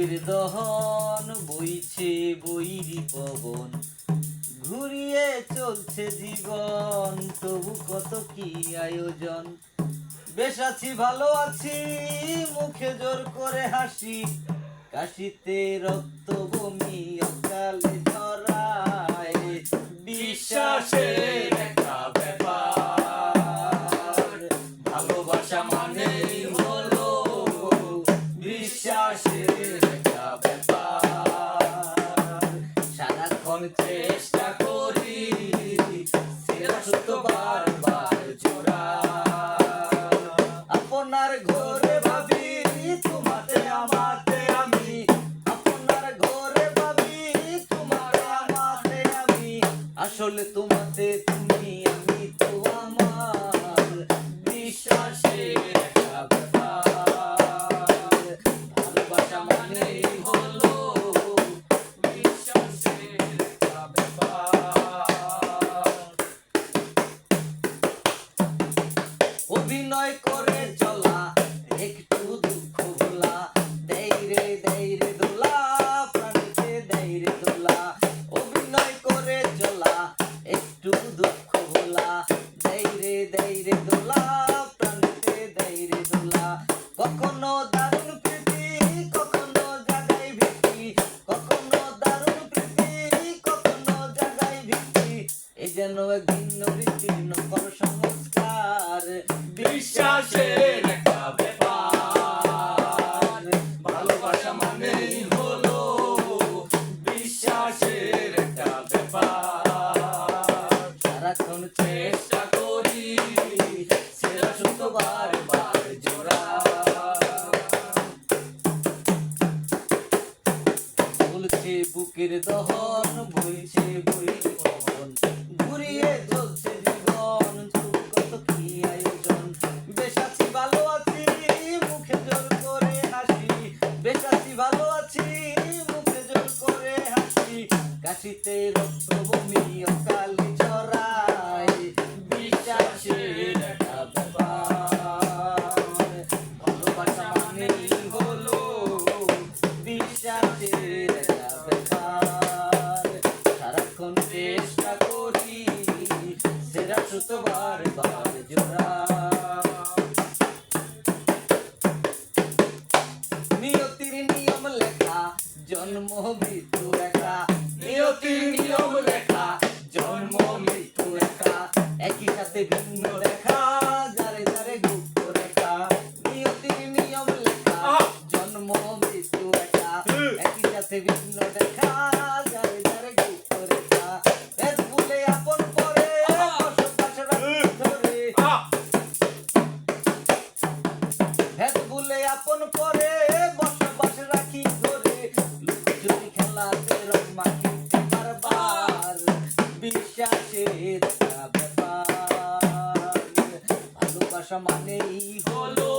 দহন বইছে বৈরি পবন, ঘুরিয়ে চলছে জীবন, তবু কত কি আয়োজন। বেশ আছি ভালো আছি, মুখে জোর করে হাসি, কাশিতে রক্ত বমি অকালে ঝরায়। বিশ্বাসের একটা ব্যাপার, ভালোবাসা মানেই হলো বিশ্বাসের একটা ব্যাপার। সারাক্ষণ চেষ্টা করি সেরা সত্য বারবার জোড়া। আপনার ঘরে ভাবি তোমাতে আমাতে আমি, আপনার ঘরে ভাবি তোমাতে আমাতে আমি, আসলে তোমাতে তুমি আমি তো আমার। বিশ্বাসের একটা ব্যাপার, ভালোবাসা মানেই হলো বিশ্বাসের একটা ব্যাপার। অভিনয় করে চলা একটু দুঃখ ভোলা, দেয় রে দোলা প্রাণীতে দেয় রে দোলা। অভিনয় করে চলা একটু দুঃখ ভোলা, দেয় রে দোলা প্রাণীতে দেয় রে দোলা। কখনো দারুণ প্রীতি কখনো জাগায় ভীতি, কখনো দারুণ প্রীতি কখনো জাগায় ভীতি, এ যেন এক ভিন্ন রীতির নকল সংস্কার। বিশ্বাসের একটা ব্যাপার, ভালোবাসা মানেই হলো বিশ্বাসের একটা ব্যাপার। সারাক্ষণ চেষ্টা করি সেরা সত্য বারবার জোড়া। বলছে বুকের দহন বইছে বইরি পবন, ঘুরিয়ে চলছে জীবন, তবু কত কি আয়োজন। বেশ আছি ভালো আছি, মুখে জোর করে হাসি, বেশ আছি ভালো আছি, মুখে জোর করে হাসি, কাশিতে রক্ত বমি অকালে ঝরায়। বিশ্বাসের একটা ব্যাপার, ভালোবাসা মানেই হলো বিশ্বাসের একটা ব্যাপার। সারাক্ষণ চেষ্টা করি সেরা সত্য বারবার জোড়া। নিয়তির নিয়ম লেখা জন্ম মৃত্যু একা, নিয়তির নিয়ম লেখা জন্ম মৃত্যু একা, একই সাথে ভিন্ন লেখা যারে যারে গুপ্ত রেখা। নিয়তির নিয়ম লেখা জন্ম মৃত্যু একা, একই সাথে ভিন্ন লেখা যারে যারে গুপ্ত রেখা। এর ভুলে আপন পরে বসবাস রাখি ধরে, এর ভুলে আপন পরে বসবাস রাখি ধরে, লুকোচুরি খেলাতে রং মাখিতে বারবার। বিশ্বাসের একটা ব্যাপার, ভালোবাসা মানেই হলো